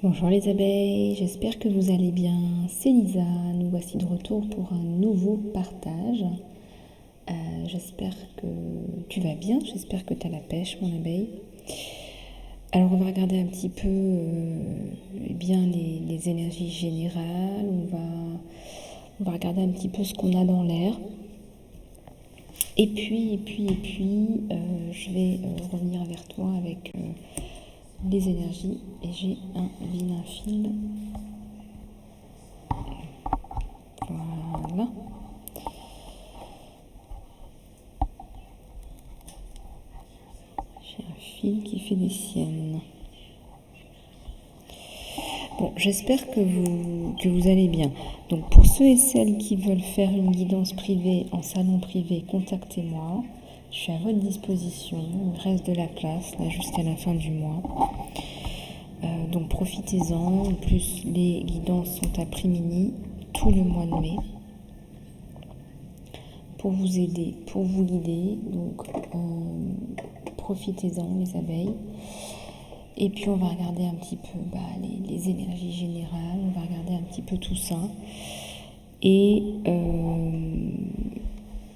Bonjour les abeilles, j'espère que vous allez bien. C'est Lisa, nous voici de retour pour un nouveau partage. J'espère que tu vas bien, j'espère que tu as la pêche mon abeille. Alors on va regarder un petit peu bien les énergies générales, on va regarder un petit peu ce qu'on a dans l'air. Et puis, je vais revenir vers toi avec les énergies et j'ai un vilain fil. Voilà. J'ai un fil qui fait des siennes. Bon, j'espère que vous allez bien. Donc pour ceux et celles qui veulent faire une guidance privée en salon privé, contactez-moi. Je suis à votre disposition. Il me reste de la place là jusqu'à la fin du mois. Donc profitez-en. En plus, les guidances sont à prix mini tout le mois de mai pour vous aider, pour vous guider. Donc profitez-en les abeilles. Et puis on va regarder un petit peu les énergies générales, on va regarder un petit peu tout ça. Et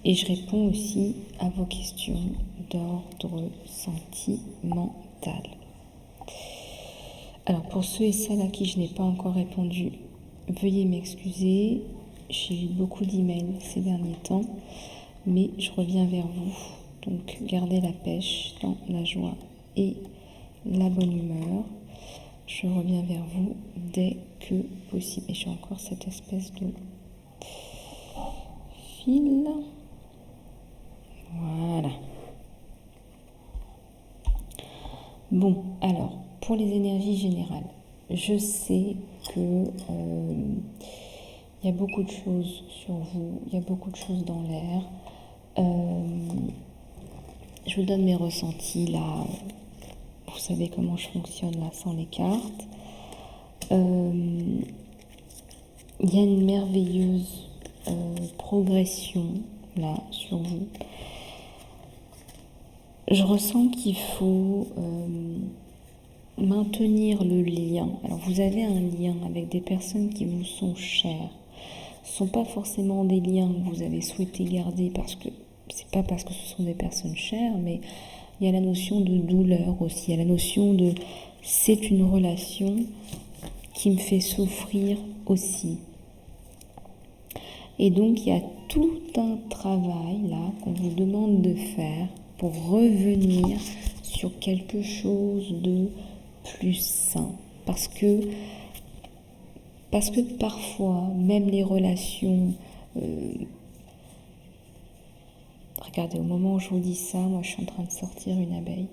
je réponds aussi à vos questions d'ordre sentimental. Alors pour ceux et celles à qui je n'ai pas encore répondu, veuillez m'excuser. J'ai eu beaucoup d'emails ces derniers temps, mais je reviens vers vous. Donc gardez la pêche dans la joie et la bonne humeur. Je reviens vers vous dès que possible. Et j'ai encore cette espèce de fil. Voilà. Bon, alors, pour les énergies générales, je sais que y a beaucoup de choses sur vous, il y a beaucoup de choses dans l'air. Je vous donne mes ressentis là. Vous savez comment je fonctionne là sans les cartes. Il y a une merveilleuse progression là sur vous. Je ressens qu'il faut maintenir le lien. Alors vous avez un lien avec des personnes qui vous sont chères. Ce ne sont pas forcément des liens que vous avez souhaité garder parce que c'est pas parce que ce sont des personnes chères, mais il y a la notion de douleur aussi, il y a la notion de c'est une relation qui me fait souffrir aussi. Et donc il y a tout un travail là qu'on vous demande de faire pour revenir sur quelque chose de plus sain. Parce que parfois, même les relations... regardez, au moment où je vous dis ça, moi je suis en train de sortir une abeille.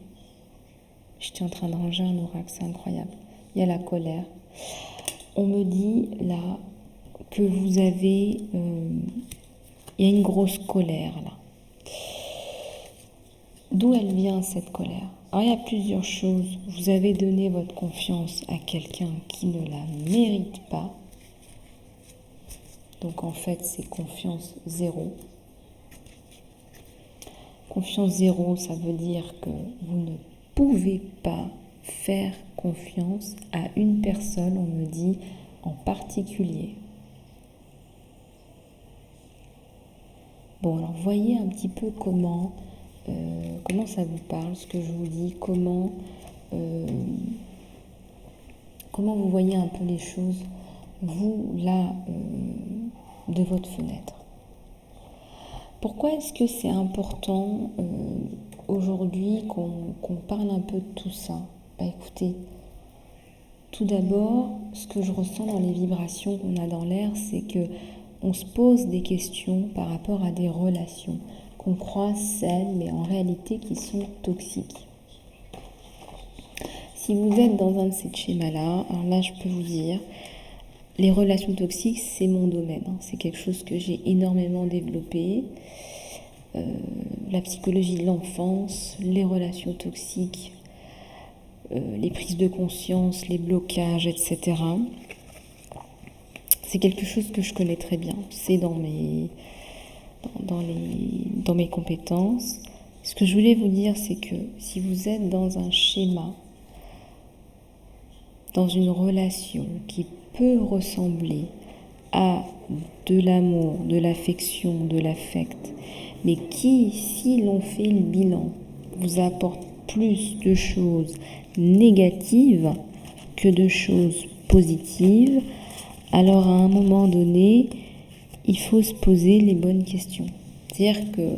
J'étais en train de ranger un oracle, c'est incroyable. Il y a la colère. On me dit là que vous avez... il y a une grosse colère là. D'où elle vient cette colère? Alors il y a plusieurs choses. Vous avez donné votre confiance à quelqu'un qui ne la mérite pas. Donc en fait c'est confiance zéro. Confiance zéro, ça veut dire que vous ne pouvez pas faire confiance à une personne, on me dit, en particulier. Bon, alors voyez un petit peu comment ça vous parle, ce que je vous dis, comment vous voyez un peu les choses, vous, là, de votre fenêtre. Pourquoi est-ce que c'est important aujourd'hui qu'on parle un peu de tout ça? Écoutez, tout d'abord, ce que je ressens dans les vibrations qu'on a dans l'air, c'est que on se pose des questions par rapport à des relations qu'on croit saines, mais en réalité qui sont toxiques. Si vous êtes dans un de ces schémas-là, alors là, je peux vous dire, les relations toxiques, c'est mon domaine. C'est quelque chose que j'ai énormément développé. La psychologie de l'enfance, les relations toxiques, les prises de conscience, les blocages, etc. C'est quelque chose que je connais très bien. C'est dans mes compétences. Ce que je voulais vous dire, c'est que si vous êtes dans un schéma dans une relation qui peut ressembler à de l'amour, de l'affection, de l'affect, mais qui, si l'on fait le bilan, vous apporte plus de choses négatives que de choses positives, alors à un moment donné, il faut se poser les bonnes questions. C'est-à-dire que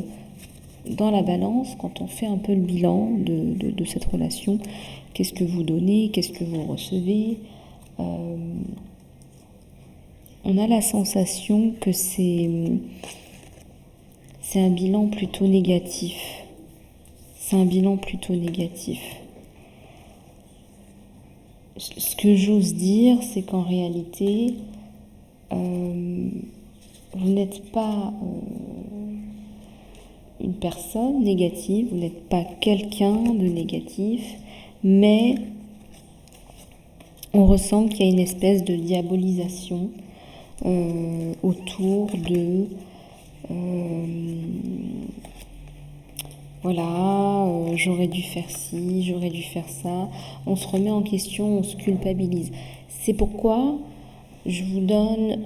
dans la balance, quand on fait un peu le bilan de cette relation, qu'est-ce que vous donnez, qu'est-ce que vous recevez, on a la sensation que c'est un bilan plutôt négatif. C'est un bilan plutôt négatif. Ce que j'ose dire, c'est qu'en réalité, vous n'êtes pas une personne négative, vous n'êtes pas quelqu'un de négatif, mais on ressent qu'il y a une espèce de diabolisation autour de j'aurais dû faire ci, j'aurais dû faire ça. On se remet en question, on se culpabilise. C'est pourquoi je vous donne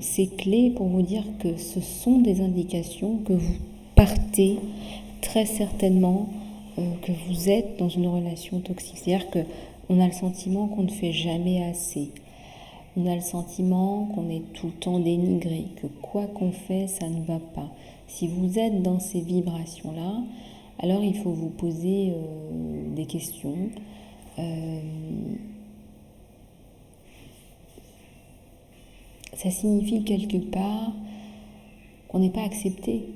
ces clés pour vous dire que ce sont des indications que vous partez très certainement, que vous êtes dans une relation toxique. C'est-à-dire qu'on a le sentiment qu'on ne fait jamais assez. On a le sentiment qu'on est tout le temps dénigré, que quoi qu'on fait, ça ne va pas. Si vous êtes dans ces vibrations-là, alors il faut vous poser des questions. Ça signifie quelque part qu'on n'est pas accepté,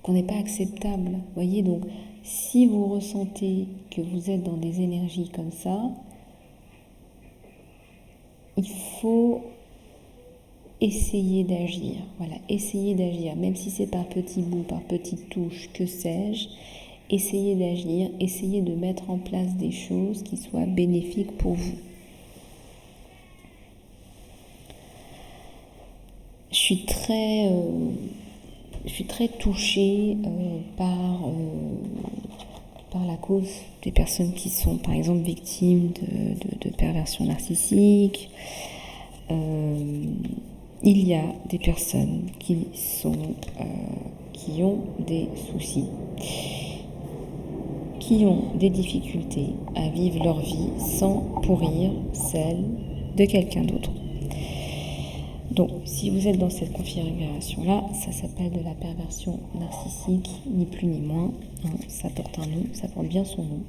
qu'on n'est pas acceptable. Vous voyez, donc si vous ressentez que vous êtes dans des énergies comme ça, il faut essayer d'agir. Voilà, essayer d'agir, même si c'est par petits bouts, par petites touches, que sais-je. Essayez d'agir, essayez de mettre en place des choses qui soient bénéfiques pour vous. Je suis très touchée par la cause des personnes qui sont par exemple victimes de perversion narcissique. Il y a des personnes qui ont des soucis, qui ont des difficultés à vivre leur vie sans pourrir celle de quelqu'un d'autre. Donc, si vous êtes dans cette configuration-là, ça s'appelle de la perversion narcissique, ni plus ni moins. Ça porte un nom, ça porte bien son nom.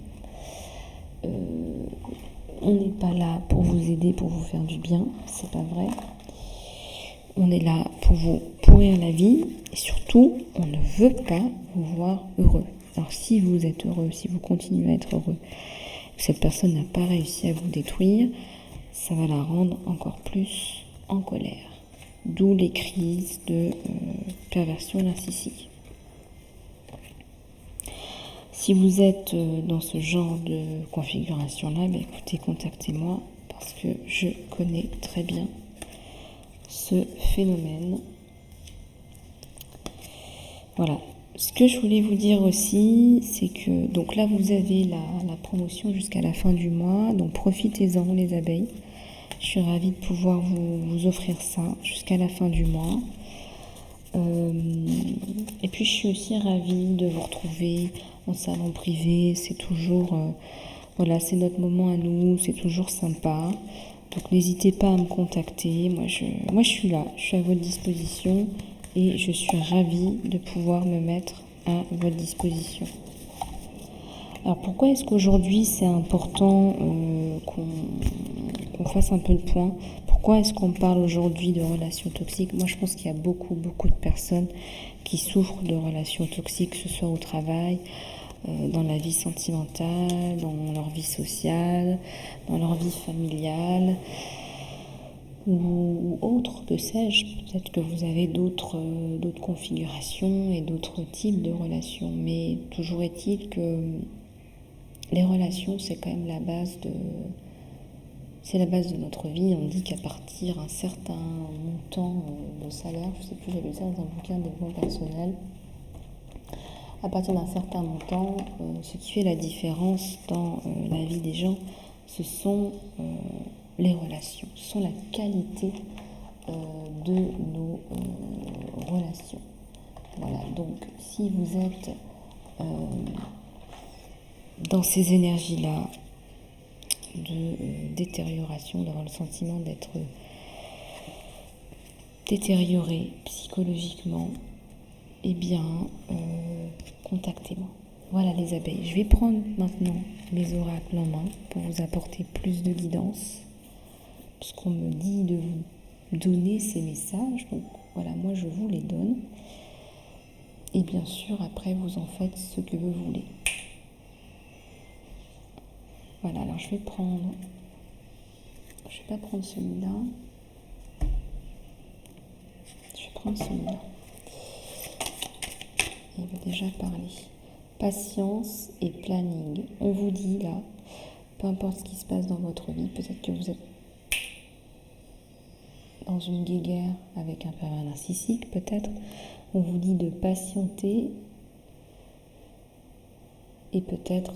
On n'est pas là pour vous aider, pour vous faire du bien, c'est pas vrai. On est là pour vous pourrir la vie et surtout, on ne veut pas vous voir heureux. Alors, si vous êtes heureux, si vous continuez à être heureux, cette personne n'a pas réussi à vous détruire, ça va la rendre encore plus en colère. D'où les crises de perversion narcissique. Si vous êtes dans ce genre de configuration-là, écoutez, contactez-moi parce que je connais très bien ce phénomène. Voilà. Ce que je voulais vous dire aussi, c'est que donc là vous avez la promotion jusqu'à la fin du mois, donc profitez-en les abeilles. Je suis ravie de pouvoir vous offrir ça jusqu'à la fin du mois. Et puis je suis aussi ravie de vous retrouver en salon privé. C'est toujours, c'est notre moment à nous, c'est toujours sympa. Donc n'hésitez pas à me contacter. Moi je suis là, je suis à votre disposition et je suis ravie de pouvoir me mettre à votre disposition. Alors pourquoi est-ce qu'aujourd'hui c'est important qu'on fasse un peu le point? Pourquoi est-ce qu'on parle aujourd'hui de relations toxiques? Moi je pense qu'il y a beaucoup de personnes qui souffrent de relations toxiques, que ce soit au travail, dans la vie sentimentale, dans leur vie sociale, dans leur vie familiale ou autre, que sais-je. Peut-être que vous avez d'autres configurations et d'autres types de relations, mais toujours est-il que les relations, c'est quand même la base de notre vie. On dit qu'à partir d'un certain montant de salaire, je ne sais plus, j'ai lu ça dans un bouquin de développement personnel, à partir d'un certain montant, ce qui fait la différence dans la vie des gens, ce sont les relations, ce sont la qualité de nos relations. Voilà, donc si vous êtes dans ces énergies-là de détérioration, d'avoir le sentiment d'être détérioré psychologiquement, eh bien, contactez-moi. Voilà les abeilles. Je vais prendre maintenant mes oracles en main pour vous apporter plus de guidance, puisqu'on me dit de vous donner ces messages. Donc voilà, moi je vous les donne. Et bien sûr, après, vous en faites ce que vous voulez. Voilà, alors je vais pas prendre celui-là. Je vais prendre celui-là. Il va déjà parler. Patience et planning. On vous dit là, peu importe ce qui se passe dans votre vie, peut-être que vous êtes dans une guéguerre avec un pervers narcissique, peut-être. On vous dit de patienter et peut-être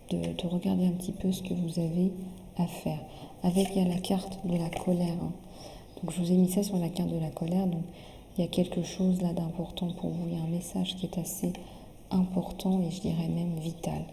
de regarder un petit peu ce que vous avez à faire. Avec, il y a la carte de la colère. Donc je vous ai mis ça sur la carte de la colère. Donc il y a quelque chose là d'important pour vous. Il y a un message qui est assez important et je dirais même vital.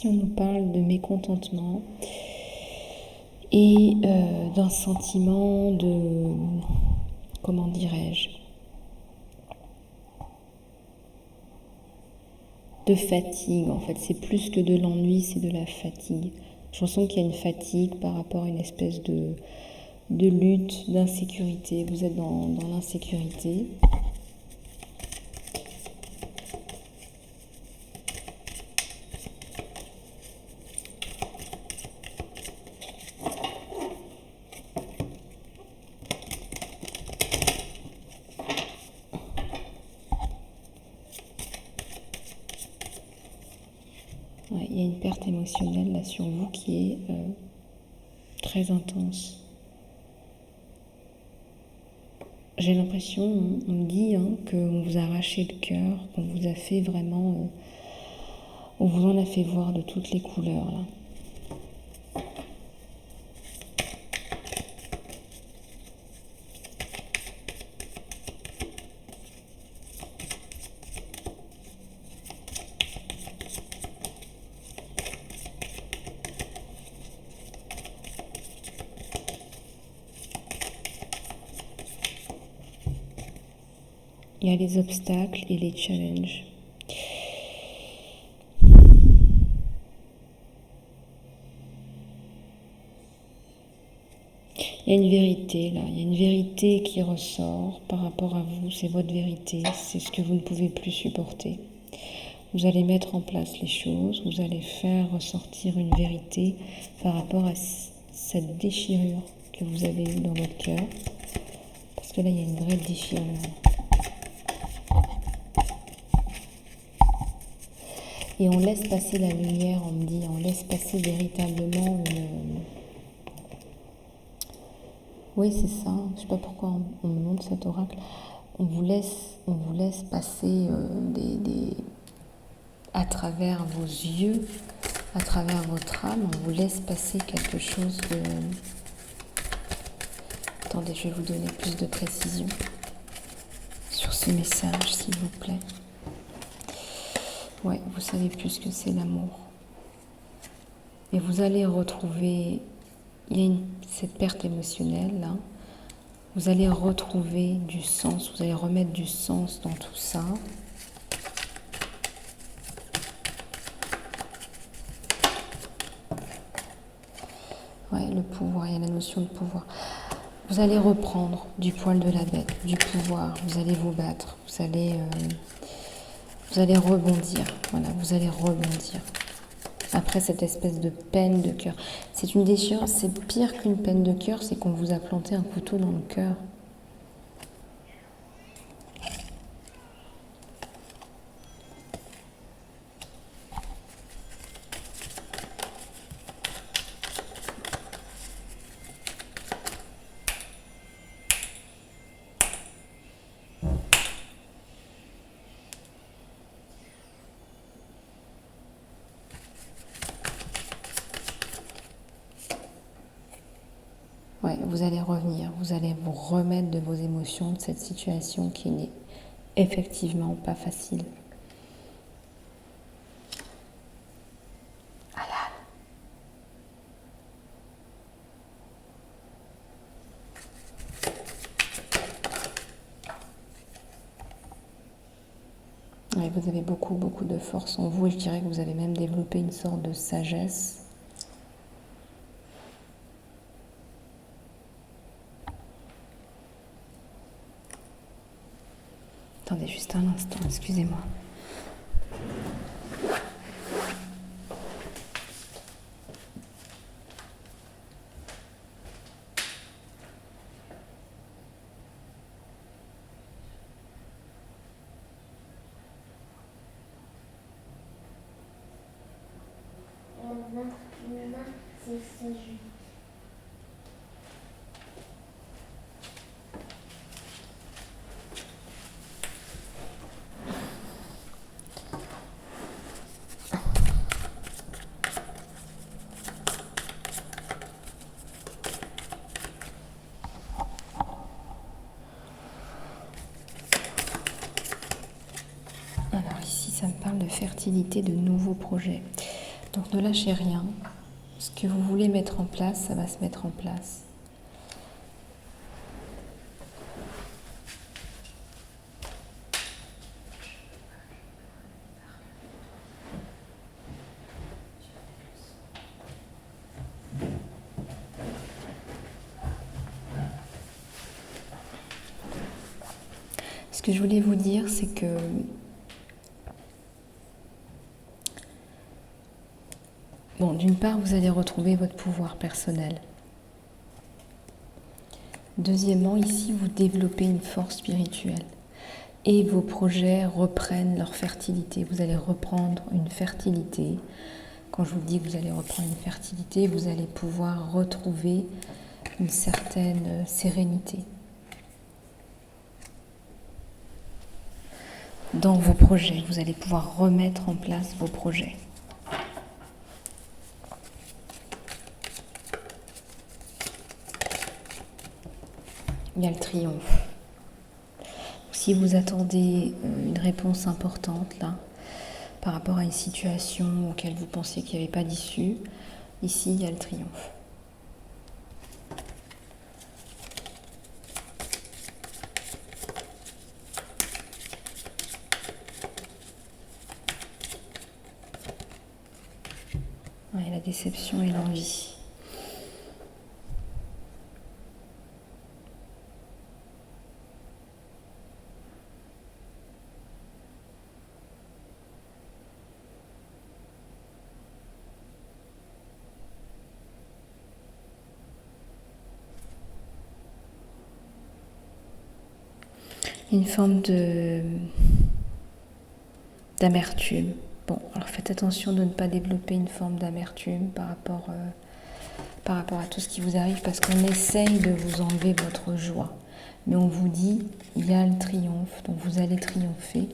On nous parle de mécontentement et d'un sentiment de, comment dirais-je, de fatigue. En fait, c'est plus que de l'ennui, c'est de la fatigue. Je ressens qu'il y a une fatigue par rapport à une espèce de lutte, d'insécurité. Vous êtes dans l'insécurité. Ouais, il y a une perte émotionnelle là sur vous qui est très intense. J'ai l'impression, on me dit qu'on vous a arraché le cœur, qu'on vous a fait vraiment, on vous en a fait voir de toutes les couleurs là. Il y a les obstacles et les challenges. Il y a une vérité là, il y a une vérité qui ressort par rapport à vous, c'est votre vérité, c'est ce que vous ne pouvez plus supporter. Vous allez mettre en place les choses, vous allez faire ressortir une vérité par rapport à cette déchirure que vous avez eue dans votre cœur. Parce que là, il y a une vraie déchirure. Et on laisse passer la lumière, on me dit, on laisse passer véritablement une... Oui, c'est ça. Je ne sais pas pourquoi on me montre cet oracle. On vous laisse passer à travers vos yeux, à travers votre âme, on vous laisse passer quelque chose de... Attendez, je vais vous donner plus de précision sur ce message, s'il vous plaît. Ouais, vous savez plus ce que c'est l'amour. Et vous allez retrouver, il y a cette perte émotionnelle là, vous allez retrouver du sens, vous allez remettre du sens dans tout ça. Ouais, le pouvoir, il y a la notion de pouvoir. Vous allez reprendre du poil de la bête, du pouvoir, vous allez vous battre, vous allez rebondir, voilà, vous allez rebondir. Après cette espèce de peine de cœur. C'est une déchirure, c'est pire qu'une peine de cœur, c'est qu'on vous a planté un couteau dans le cœur. Ouais, vous allez revenir, vous allez vous remettre de vos émotions, de cette situation qui n'est effectivement pas facile. Ouais, vous avez beaucoup, beaucoup de force en vous et je dirais que vous avez même développé une sorte de sagesse. Attendez juste un instant, excusez-moi. Alors ici, ça me parle de fertilité, de nouveaux projets. Donc ne lâchez rien. Ce que vous voulez mettre en place, ça va se mettre en place. Ce que je voulais vous dire, c'est que bon, d'une part, vous allez retrouver votre pouvoir personnel. Deuxièmement, ici, vous développez une force spirituelle et vos projets reprennent leur fertilité. Vous allez reprendre une fertilité. Quand je vous dis que vous allez reprendre une fertilité, vous allez pouvoir retrouver une certaine sérénité dans vos projets. Vous allez pouvoir remettre en place vos projets. Il y a le triomphe. Si vous attendez une réponse importante là, par rapport à une situation auquel vous pensiez qu'il n'y avait pas d'issue, ici il y a le triomphe. Ouais, la déception et l'envie. Une forme d'amertume. Bon, alors faites attention de ne pas développer une forme d'amertume par rapport à tout ce qui vous arrive, parce qu'on essaye de vous enlever votre joie. Mais on vous dit, il y a le triomphe, donc vous allez triompher.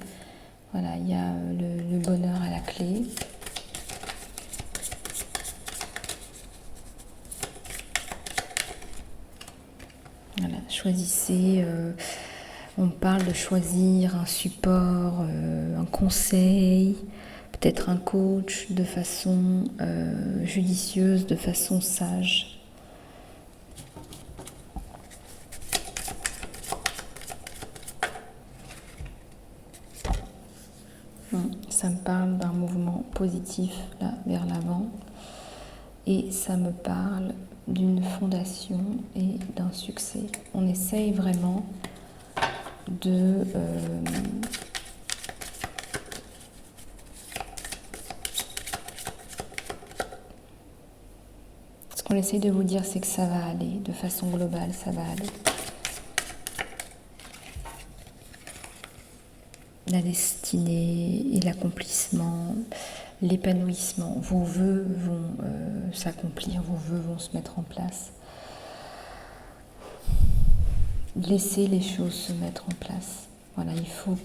Voilà, il y a le bonheur à la clé. Voilà, choisissez... on parle de choisir un support, un conseil, peut-être un coach de façon judicieuse, de façon sage. Ça me parle d'un mouvement positif là, vers l'avant. Et ça me parle d'une fondation et d'un succès. On essaye vraiment de ce qu'on essaye de vous dire, c'est que ça va aller, de façon globale, ça va aller. La destinée et l'accomplissement, l'épanouissement, vos vœux vont s'accomplir, vos vœux vont se mettre en place. Laissez les choses se mettre en place. Voilà, il faut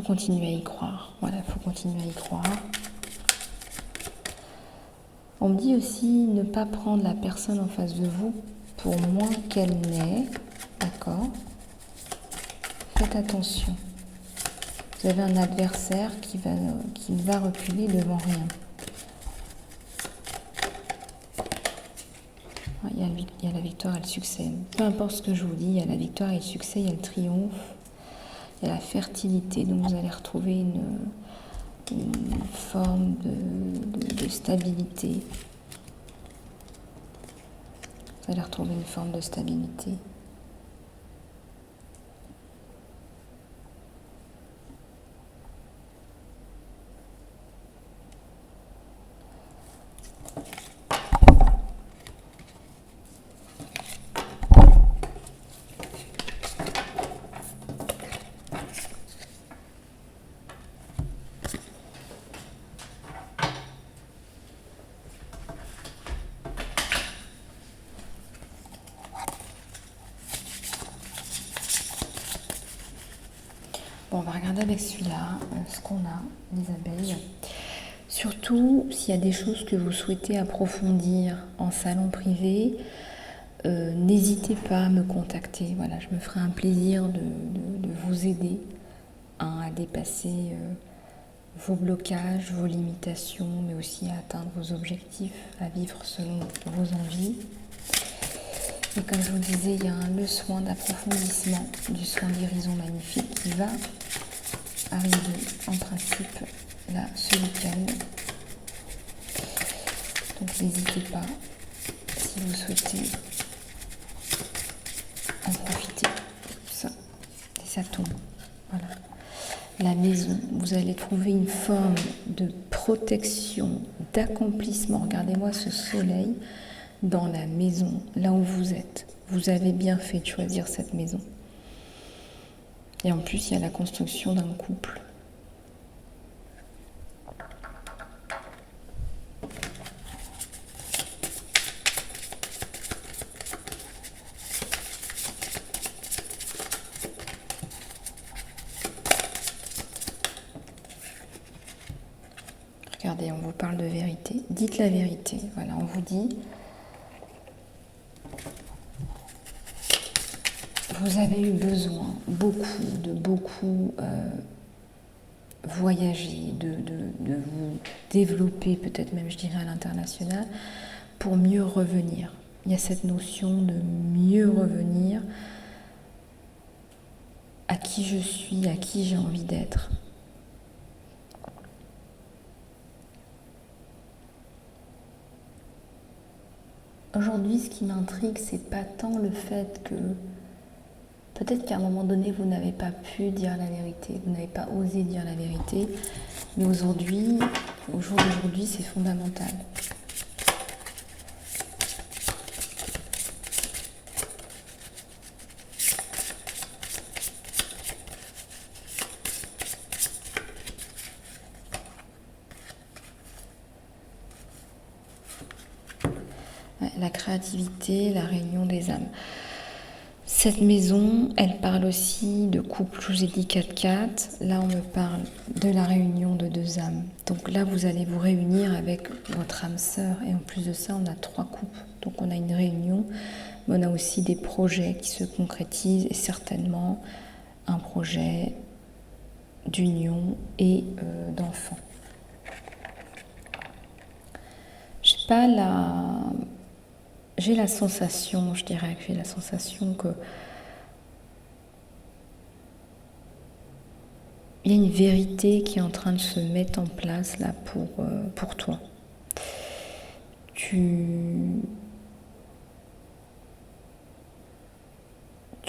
continuer à y croire. Voilà, il faut continuer à y croire. On me dit aussi ne pas prendre la personne en face de vous pour moins qu'elle n'est. D'accord ? Faites attention. Vous avez un adversaire qui ne va reculer devant rien. Il y a la victoire et le succès. Peu importe ce que je vous dis, il y a la victoire et le succès, il y a le triomphe, il y a la fertilité. Donc vous allez retrouver une forme de stabilité. Vous allez retrouver une forme de stabilité. Bon, on va regarder avec celui-là ce qu'on a, les abeilles. Surtout, s'il y a des choses que vous souhaitez approfondir en salon privé, n'hésitez pas à me contacter. Voilà, je me ferai un plaisir de vous aider à dépasser vos blocages, vos limitations, mais aussi à atteindre vos objectifs, à vivre selon vos envies. Et comme je vous disais, il y a le soin d'approfondissement du soin guérison magnifique qui va arriver en principe là ce week-end. Donc n'hésitez pas si vous souhaitez en profiter. Ça, et ça tombe. Voilà. La maison, vous allez trouver une forme de protection, d'accomplissement. Regardez-moi ce soleil dans la maison, là où vous êtes. Vous avez bien fait de choisir cette maison. Et en plus, il y a la construction d'un couple. Regardez, on vous parle de vérité. Dites la vérité. Voilà, on vous dit... Vous avez eu besoin beaucoup voyager, de vous développer, peut-être même je dirais à l'international, pour mieux revenir. Il y a cette notion de mieux revenir à qui je suis, à qui j'ai envie d'être. Aujourd'hui, ce qui m'intrigue, c'est pas tant le fait que peut-être qu'à un moment donné, vous n'avez pas pu dire la vérité, vous n'avez pas osé dire la vérité, mais aujourd'hui, au jour d'aujourd'hui, c'est fondamental. La créativité, la réunion des âmes. Cette maison, elle parle aussi de couple. Je vous ai dit 4-4. Là, on me parle de la réunion de deux âmes. Donc là, vous allez vous réunir avec votre âme sœur. Et en plus de ça, on a 3 couples. Donc on a une réunion, mais on a aussi des projets qui se concrétisent. Et certainement, un projet d'union et d'enfant. J'ai la sensation, je dirais que j'ai la sensation que il y a une vérité qui est en train de se mettre en place là pour toi. tu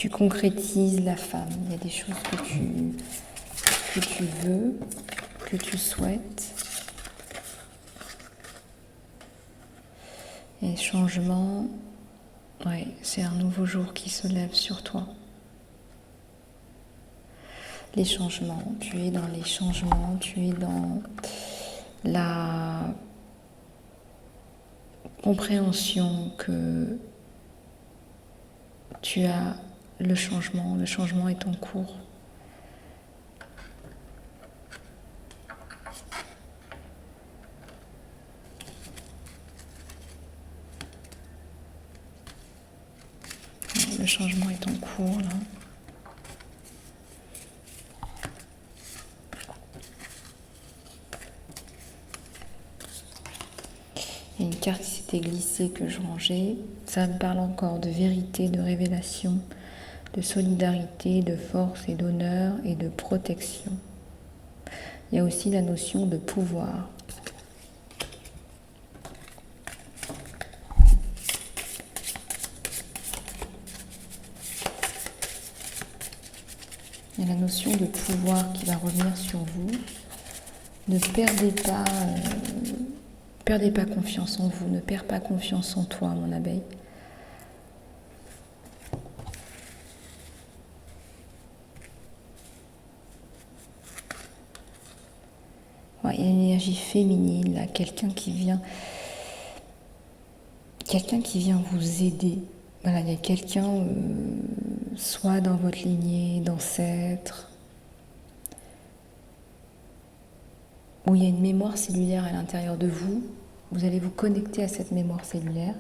concrétises la femme. Il y a des choses que tu veux, que tu souhaites. Et changement, ouais, c'est un nouveau jour qui se lève sur toi. Les changements, tu es dans les changements, tu es dans la compréhension que tu as le changement est en cours. Le changement est en cours là. Il y a une carte qui s'était glissée que je rangeais. Ça me parle encore de vérité, de révélation, de solidarité, de force et d'honneur et de protection. Il y a aussi la notion de pouvoir. Il y a la notion de pouvoir qui va revenir sur vous. Ne perdez pas confiance en vous, ne perds pas confiance en toi, mon abeille. Ouais, il y a une énergie féminine, là, quelqu'un qui vient vous aider. Voilà, il y a quelqu'un, soit dans votre lignée d'ancêtres, où il y a une mémoire cellulaire à l'intérieur de vous. Vous allez vous connecter à cette mémoire cellulaire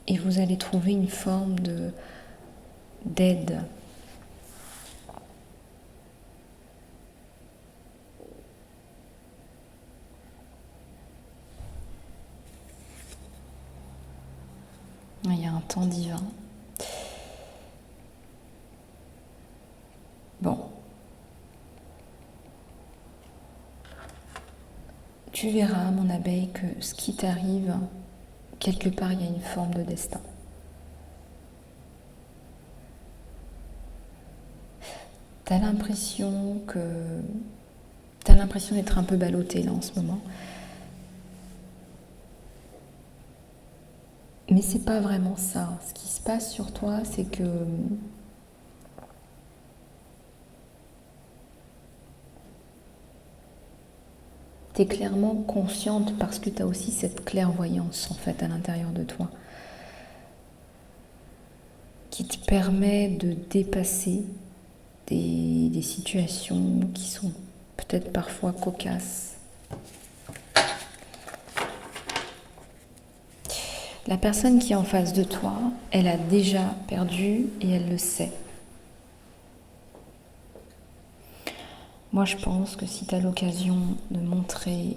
et vous allez trouver une forme d'aide. Il y a un temps divin. Bon. Tu verras, mon abeille, que ce qui t'arrive, quelque part, il y a une forme de destin. T'as l'impression d'être un peu ballottée là en ce moment. Mais c'est pas vraiment ça. Ce qui se passe sur toi, c'est que tu es clairement consciente parce que tu as aussi cette clairvoyance en fait à l'intérieur de toi qui te permet de dépasser des situations qui sont peut-être parfois cocasses. La personne qui est en face de toi, elle a déjà perdu et elle le sait. Moi, je pense que si tu as l'occasion de montrer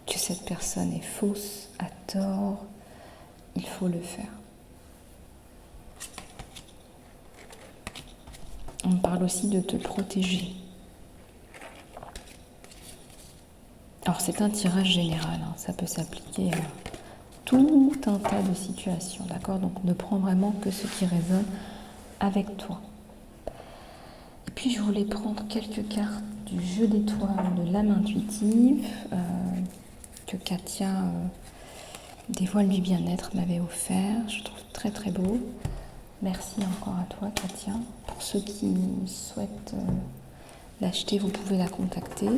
que cette personne est fausse, à tort, il faut le faire. On parle aussi de te protéger. Alors c'est un tirage général, hein, ça peut s'appliquer à tout un tas de situations, d'accord? Donc ne prends vraiment que ce qui résonne avec toi. Et puis je voulais prendre quelques cartes du jeu d'étoiles de l'âme intuitive que Katia Dévoile du bien-être m'avait offert. Je trouve très très beau. Merci encore à toi Katia. Pour ceux qui souhaitent l'acheter, vous pouvez la contacter.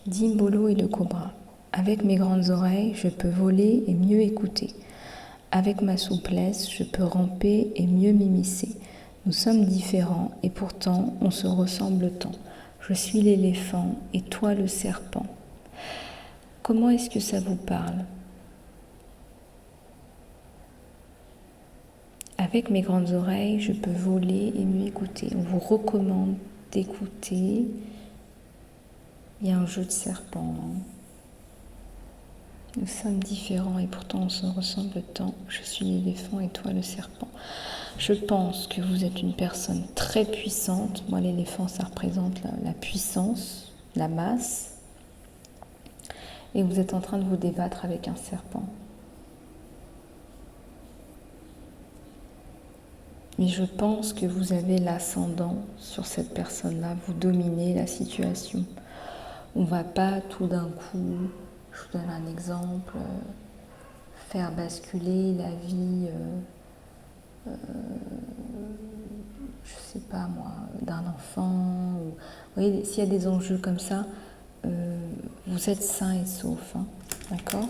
Dimbolo et le cobra. Avec mes grandes oreilles, je peux voler et mieux écouter. Avec ma souplesse, je peux ramper et mieux m'immiscer. Nous sommes différents et pourtant on se ressemble tant. Je suis l'éléphant et toi le serpent. Comment est-ce que ça vous parle ? Avec mes grandes oreilles, je peux voler et mieux écouter. On vous recommande d'écouter Il y a un jeu de serpent. Nous sommes différents et pourtant on se ressemble tant. Je suis l'éléphant et toi le serpent. Je pense que vous êtes une personne très puissante. Moi, l'éléphant, ça représente la puissance, la masse. Et vous êtes en train de vous débattre avec un serpent. Mais je pense que vous avez l'ascendant sur cette personne-là. Vous dominez la situation. On ne va pas tout d'un coup, je vous donne un exemple, faire basculer la vie, je sais pas moi, d'un enfant. Vous voyez, s'il y a des enjeux comme ça, vous êtes sain et sauf, hein, d'accord ?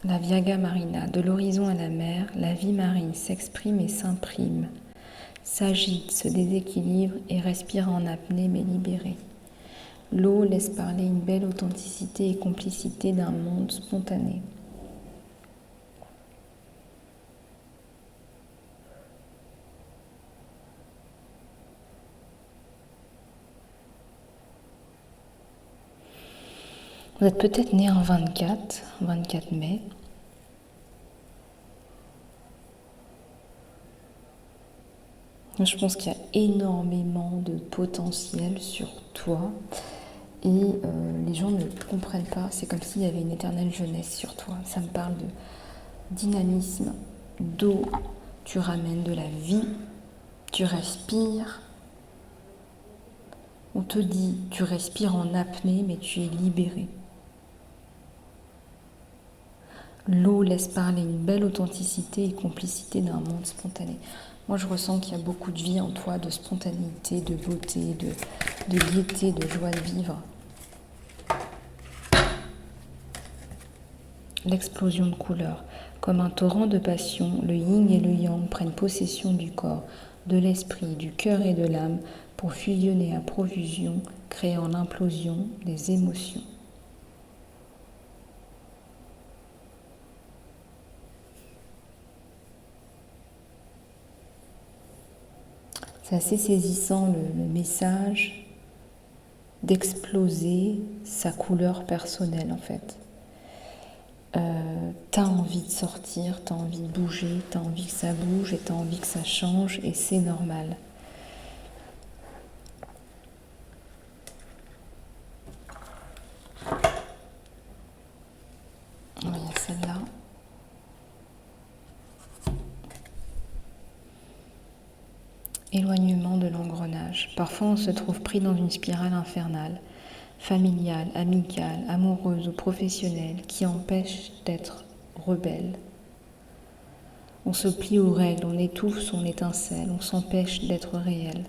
La Viaga Marina, de l'horizon à la mer, la vie marine s'exprime et s'imprime, s'agite, se déséquilibre et respire en apnée mais libérée. L'eau laisse parler une belle authenticité et complicité d'un monde spontané. Vous êtes peut-être né en 24 mai. Je pense qu'il y a énormément de potentiel sur toi et les gens ne comprennent pas. C'est comme s'il y avait une éternelle jeunesse sur toi. Ça me parle de dynamisme, d'eau. Tu ramènes de la vie, tu respires. On te dit, tu respires en apnée, mais tu es libéré. L'eau laisse parler une belle authenticité et complicité d'un monde spontané. Moi, je ressens qu'il y a beaucoup de vie en toi, de spontanéité, de beauté, de gaieté, de joie de vivre. L'explosion de couleurs. Comme un torrent de passion, le yin et le yang prennent possession du corps, de l'esprit, du cœur et de l'âme pour fusionner à profusion, créant l'implosion des émotions. C'est assez saisissant le message d'exploser sa couleur personnelle en fait. T'as envie de sortir, t'as envie de bouger, t'as envie que ça bouge et t'as envie que ça change et c'est normal. Il y a celle-là. Éloignement de l'engrenage. Parfois on se trouve pris dans une spirale infernale, familiale, amicale, amoureuse ou professionnelle qui empêche d'être rebelle. On se plie aux règles, on étouffe son étincelle, on s'empêche d'être réel.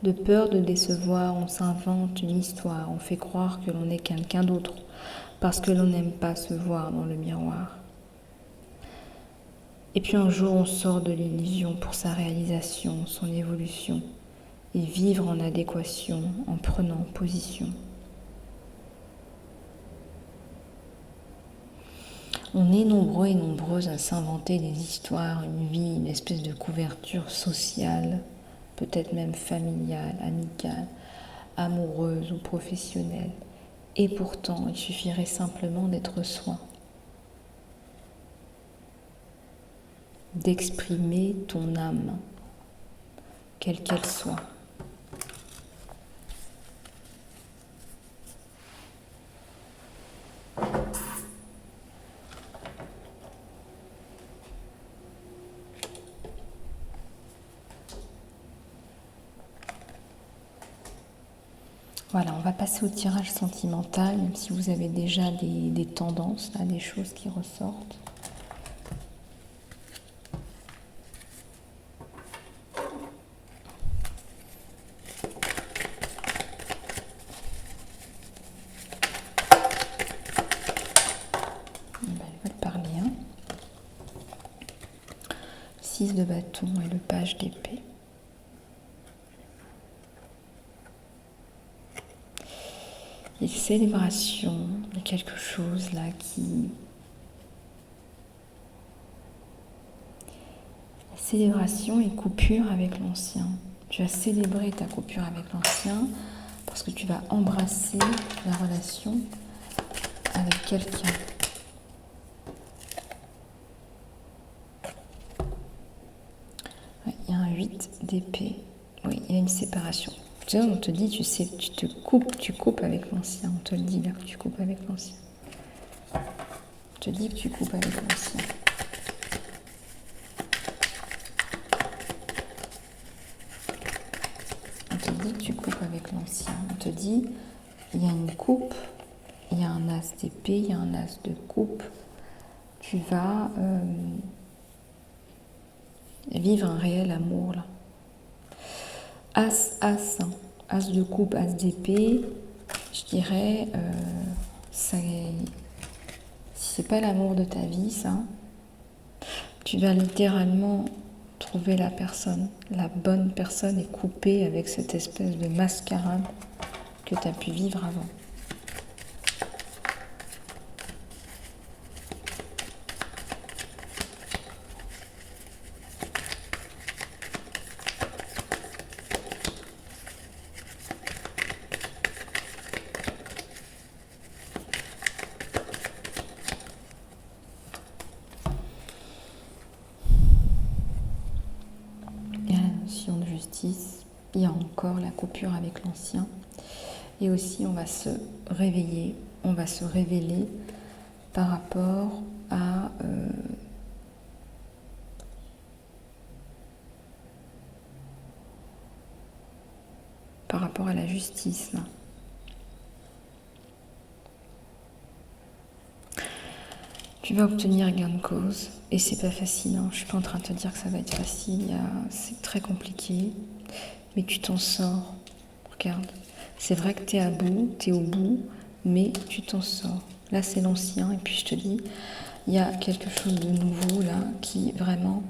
De peur de décevoir, on s'invente une histoire, on fait croire que l'on est quelqu'un d'autre, parce que l'on n'aime pas se voir dans le miroir. Et puis un jour, on sort de l'illusion pour sa réalisation, son évolution, et vivre en adéquation, en prenant position. On est nombreux et nombreuses à s'inventer des histoires, une vie, une espèce de couverture sociale, peut-être même familiale, amicale, amoureuse ou professionnelle. Et pourtant, il suffirait simplement d'être soi, d'exprimer ton âme, quelle qu'elle soit. Voilà, on va passer au tirage sentimental, même si vous avez déjà des tendances, là, des choses qui ressortent. Elle va parler. 6 de bâton et le page d'épée. Et célébration, Il y a quelque chose là qui... Célébration et coupure avec l'ancien. Tu vas célébrer ta coupure avec l'ancien parce que tu vas embrasser la relation avec quelqu'un. Ouais, il y a un 8 d'épée. Oui, il y a une séparation. Tu sais, on te dit, tu sais, tu coupes avec l'ancien. On te le dit là que tu coupes avec l'ancien. On te dit que tu coupes avec l'ancien. On te dit que tu coupes avec l'ancien. On te dit, il y a une coupe, il y a un as d'épée, il y a un as de coupe. Tu vas vivre un réel amour là. As, hein. As de coupe, as d'épée, je dirais, si c'est pas l'amour de ta vie, ça, tu vas littéralement trouver la personne, la bonne personne et couper avec cette espèce de mascarade que tu as pu vivre avant. De justice, il y a encore la coupure avec l'ancien et aussi on va se réveiller, on va se révéler par rapport à la justice là. Tu vas obtenir gain de cause et c'est pas facile, hein. Je suis pas en train de te dire que ça va être facile, c'est très compliqué, mais tu t'en sors. Regarde, c'est vrai que tu es à bout, tu es au bout, mais tu t'en sors. Là c'est l'ancien et puis je te dis, il y a quelque chose de nouveau là qui vraiment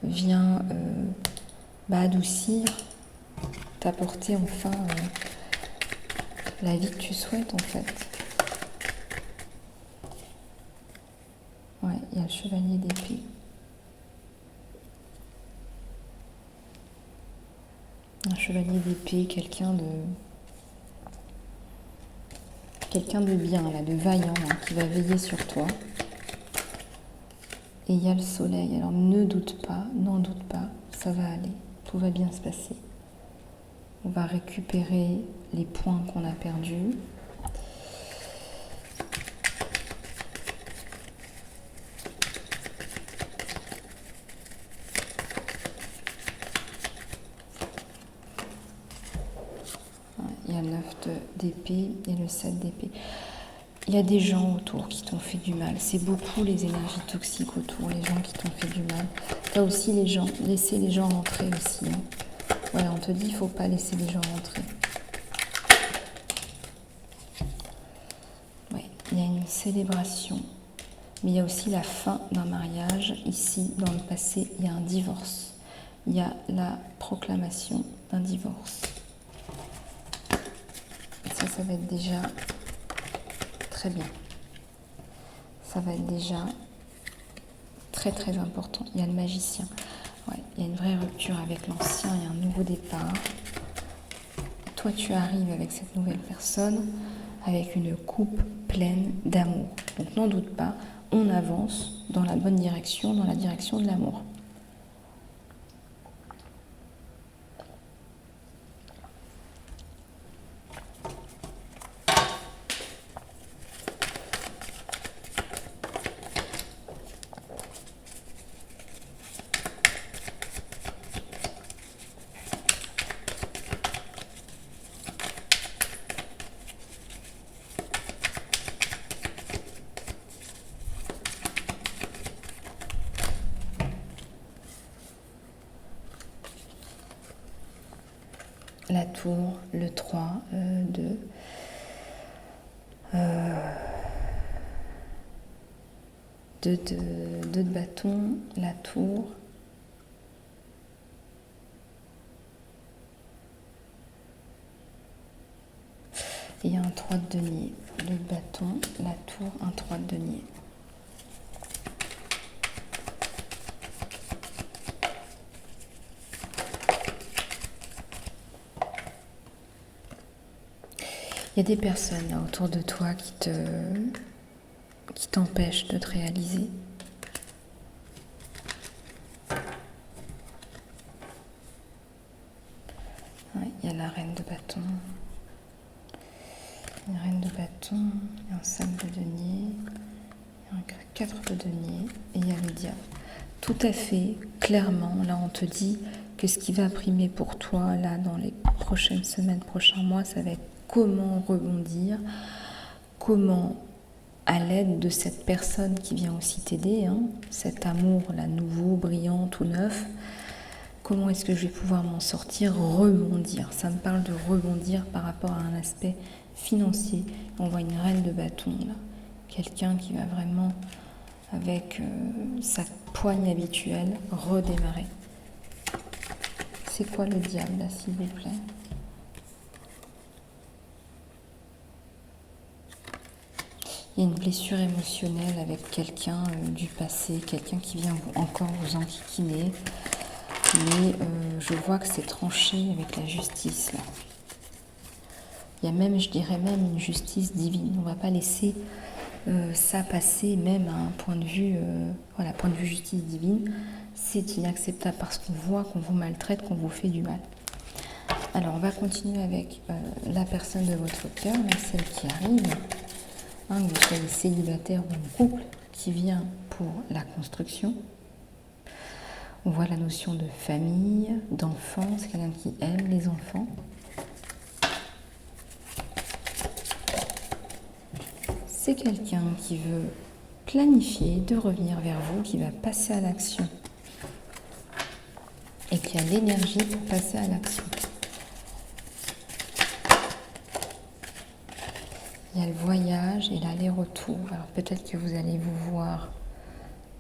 vient adoucir, t'apporter enfin la vie que tu souhaites en fait. Ouais, il y a le chevalier d'épée. Un chevalier d'épée, quelqu'un de bien, là, de vaillant, hein, qui va veiller sur toi. Et il y a le soleil. Alors ne doute pas, n'en doute pas, ça va aller, tout va bien se passer. On va récupérer les points qu'on a perdus. Il y a le 9 d'épée et le 7 d'épée. Il y a des gens autour qui t'ont fait du mal. C'est beaucoup les énergies toxiques autour, les gens qui t'ont fait du mal. Tu as aussi les gens, laisser les gens rentrer aussi. Hein. Ouais, on te dit, il ne faut pas laisser les gens rentrer. Ouais, il y a une célébration. Mais il y a aussi la fin d'un mariage. Ici, dans le passé, il y a un divorce. Il y a la proclamation d'un divorce. Et ça va être déjà très bien. Ça va être déjà très très important. Il y a le magicien. Ouais, il y a une vraie rupture avec l'ancien, il y a un nouveau départ. Toi, tu arrives avec cette nouvelle personne avec une coupe pleine d'amour. Donc n'en doute pas, on avance dans la bonne direction, dans la direction de l'amour. La tour, le 3 de bâton, la tour. et un 3 de denier. Le bâton, la tour, un 3 de denier. Il y a des personnes là autour de toi qui t'empêchent de te réaliser. Ouais, il y a la reine de bâton. Une reine de bâton, un 5 de denier, un 4 de denier et il y a le diable. Tout à fait, clairement, là on te dit que ce qui va primer pour toi là dans les prochaines semaines, prochains mois, ça va être comment rebondir, comment à l'aide de cette personne qui vient aussi t'aider, cet amour là nouveau, brillant, tout neuf, comment est-ce que je vais pouvoir m'en sortir, rebondir. Ça me parle de rebondir par rapport à un aspect financier. On voit une reine de bâton là, quelqu'un qui va vraiment avec sa poigne habituelle redémarrer. C'est quoi le diable là, s'il vous plaît? Il y a une blessure émotionnelle avec quelqu'un du passé, quelqu'un qui vient encore vous enquiquiner. Mais je vois que c'est tranché avec la justice là. Il y a même, je dirais même, une justice divine. On ne va pas laisser ça passer même à un point de vue, voilà, point de vue justice divine. C'est inacceptable parce qu'on voit qu'on vous maltraite, qu'on vous fait du mal. Alors on va continuer avec la personne de votre cœur, celle qui arrive. Que vous soyez célibataire ou en couple, qui vient pour la construction. On voit la notion de famille, d'enfant, c'est quelqu'un qui aime les enfants. C'est quelqu'un qui veut planifier de revenir vers vous, qui va passer à l'action et qui a l'énergie pour passer à l'action. Il y a le voyage et l'aller-retour. Alors peut-être que vous allez vous voir,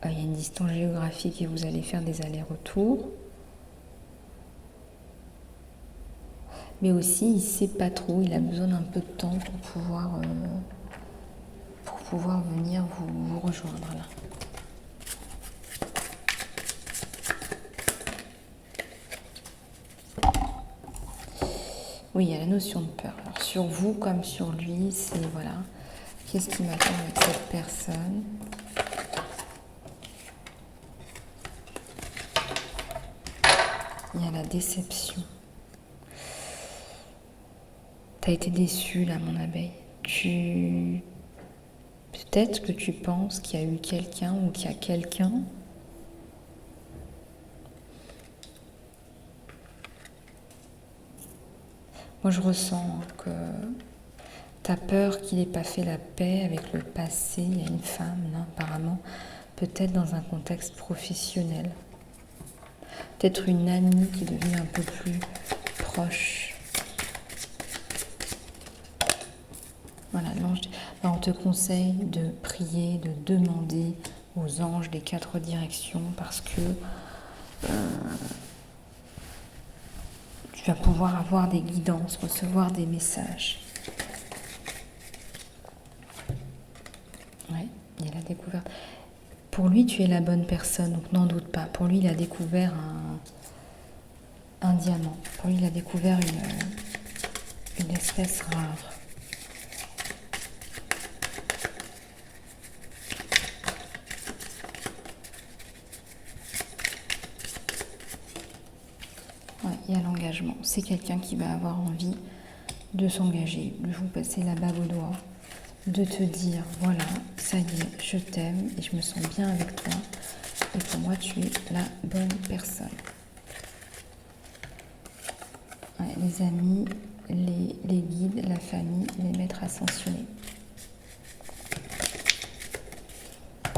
il y a une distance géographique et vous allez faire des allers-retours. Mais aussi, il ne sait pas trop, il a besoin d'un peu de temps pour pouvoir venir vous rejoindre là. Oui, il y a la notion de peur. Alors, sur vous comme sur lui, c'est voilà, qu'est-ce qui m'attend avec cette personne? Il y a la déception. Tu as été déçu là, mon abeille. Peut-être que tu penses qu'il y a eu quelqu'un ou qu'il y a quelqu'un Moi, je ressens que tu as peur qu'il n'ait pas fait la paix avec le passé. Il y a une femme, là, apparemment, peut-être dans un contexte professionnel. Peut-être une amie qui est devenue un peu plus proche. Voilà, l'ange, on te conseille de prier, de demander aux anges des 4 directions parce que tu vas pouvoir avoir des guidances, recevoir des messages. Oui, il a découvert. Pour lui, tu es la bonne personne, donc n'en doute pas. Pour lui, il a découvert un diamant. Pour lui, il a découvert une espèce rare. Ouais, il y a l'engagement. C'est quelqu'un qui va avoir envie de s'engager, de vous passer la bague au doigt, de te dire, voilà, ça y est, je t'aime et je me sens bien avec toi. Et pour moi, tu es la bonne personne. Ouais, les amis, les guides, la famille, les maîtres ascensionnés.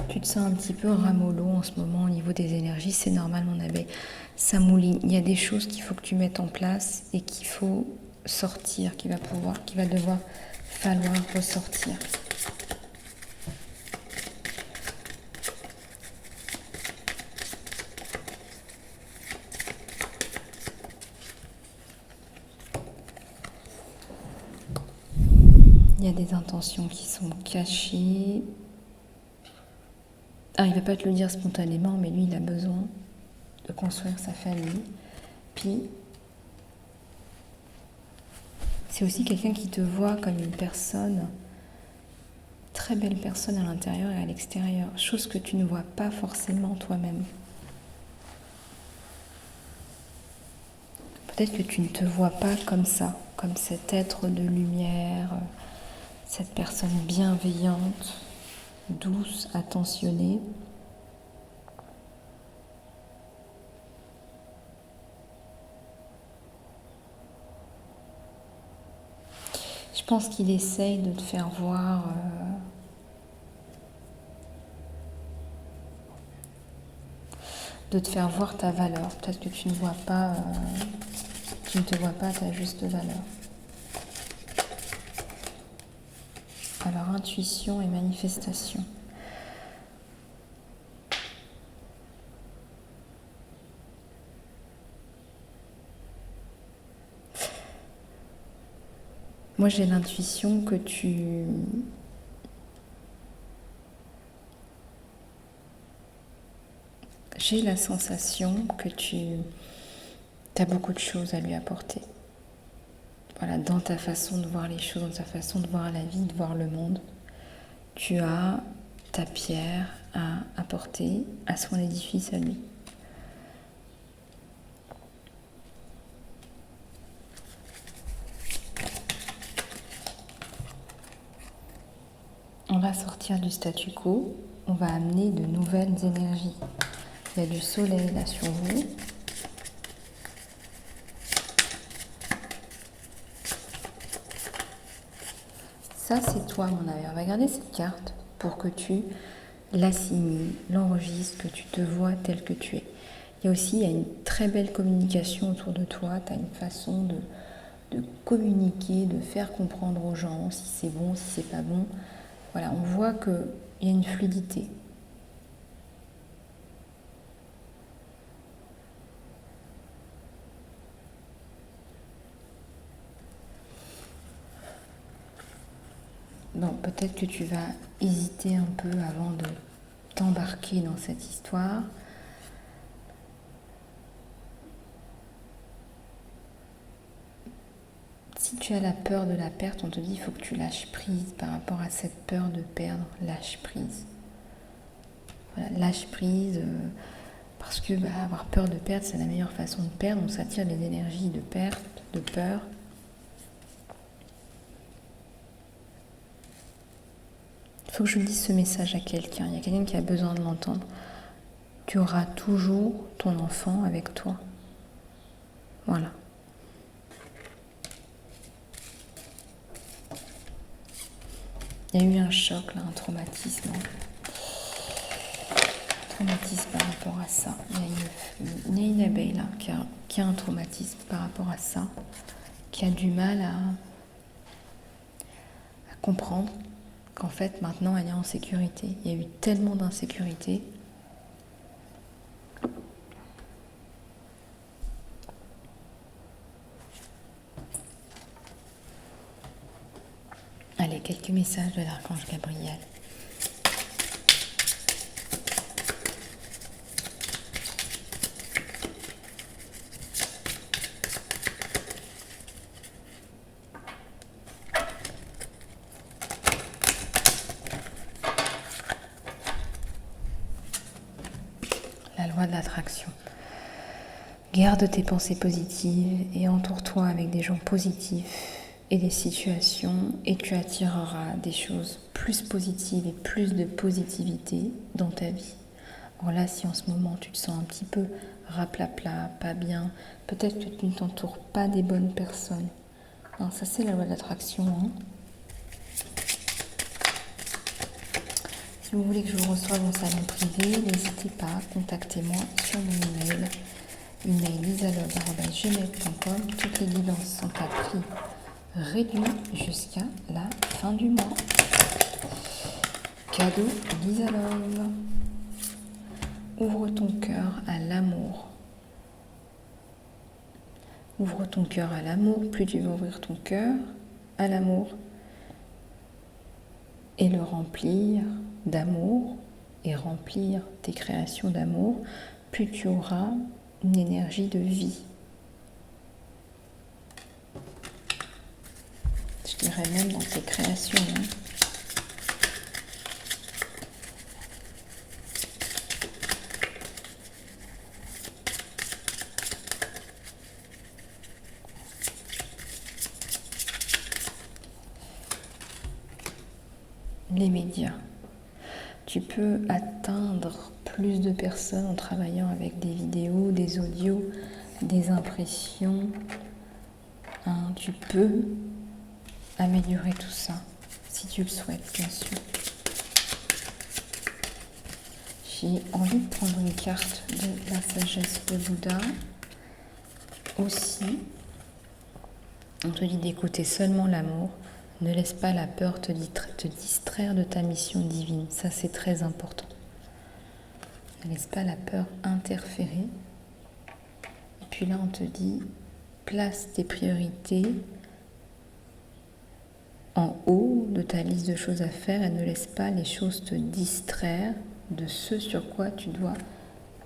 Tu te sens un petit peu ramollo en ce moment au niveau des énergies, c'est normal mon abeille. Ça mouline, il y a des choses qu'il faut que tu mettes en place et qu'il faut sortir, qu'il va devoir falloir ressortir. Il y a des intentions qui sont cachées. Ah, il ne va pas te le dire spontanément, mais lui, il a besoin de construire sa famille. Puis, c'est aussi quelqu'un qui te voit comme une personne, très belle personne à l'intérieur et à l'extérieur, chose que tu ne vois pas forcément toi-même. Peut-être que tu ne te vois pas comme ça, comme cet être de lumière, cette personne bienveillante, douce, attentionnée. Je pense qu'il essaye de te faire voir ta valeur. Peut-être que tu ne vois pas, tu ne te vois pas à ta juste valeur. Alors, intuition et manifestation. Moi, j'ai l'intuition que j'ai la sensation que tu as beaucoup de choses à lui apporter. Voilà, dans ta façon de voir les choses, dans ta façon de voir la vie, de voir le monde, tu as ta pierre à apporter à son édifice à lui. On va sortir du statu quo, on va amener de nouvelles énergies. Il y a du soleil là sur vous. Ça, c'est toi, mon ami. On va garder cette carte pour que tu l'assimiles, l'enregistres, que tu te vois tel que tu es. Il y a une très belle communication autour de toi. Tu as une façon de communiquer, de faire comprendre aux gens si c'est bon, si c'est pas bon. Voilà, on voit qu'il y a une fluidité. Bon, peut-être que tu vas hésiter un peu avant de t'embarquer dans cette histoire. Si tu as la peur de la perte, on te dit qu'il faut que tu lâches prise par rapport à cette peur de perdre. Lâche prise. Voilà, lâche prise parce que avoir peur de perdre, c'est la meilleure façon de perdre. On s'attire des énergies de perte, de peur. Il faut que je dise ce message à quelqu'un. Il y a quelqu'un qui a besoin de l'entendre. Tu auras toujours ton enfant avec toi. Voilà. Il y a eu un choc, là, un traumatisme. Traumatisme par rapport à ça. Il y a une abeille là qui a un traumatisme par rapport à ça, qui a du mal à comprendre qu'en fait maintenant elle est en sécurité. Il y a eu tellement d'insécurité. Allez, quelques messages de l'archange Gabriel. La loi de l'attraction. Garde tes pensées positives et entoure-toi avec des gens positifs et des situations et tu attireras des choses plus positives et plus de positivité dans ta vie. Alors là, si en ce moment tu te sens un petit peu raplapla, pas bien, peut-être que tu ne t'entoures pas des bonnes personnes. Non, ça c'est la loi de l'attraction. Hein. Si vous voulez que je vous reçoive en salon privé, n'hésitez pas, contactez-moi sur mon email isalove@gmail.com. Toutes les guidances sont à prix réduit jusqu'à la fin du mois. Cadeau d'Isalove. Ouvre ton cœur à l'amour. Ouvre ton cœur à l'amour. Plus tu vas ouvrir ton cœur à l'amour, et le remplir d'amour et remplir tes créations d'amour, plus tu auras une énergie de vie. Je dirais même dans tes créations. Les médias. Tu peux atteindre plus de personnes en travaillant avec des vidéos, des audios, des impressions. Tu peux améliorer tout ça, si tu le souhaites, bien sûr. J'ai envie de prendre une carte de la sagesse de Bouddha. Aussi, on te dit d'écouter seulement l'amour. Ne laisse pas la peur te distraire de ta mission divine. Ça, c'est très important. Ne laisse pas la peur interférer. Et puis là, on te dit, place tes priorités en haut de ta liste de choses à faire et ne laisse pas les choses te distraire de ce sur quoi tu dois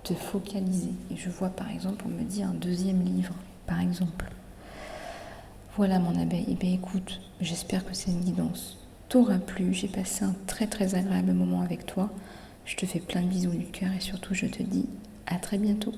te focaliser. Et je vois par exemple, on me dit un deuxième livre, par exemple. Voilà mon abeille, eh bien écoute, j'espère que cette guidance t'aura plu. J'ai passé un très très agréable moment avec toi. Je te fais plein de bisous du cœur et surtout je te dis à très bientôt.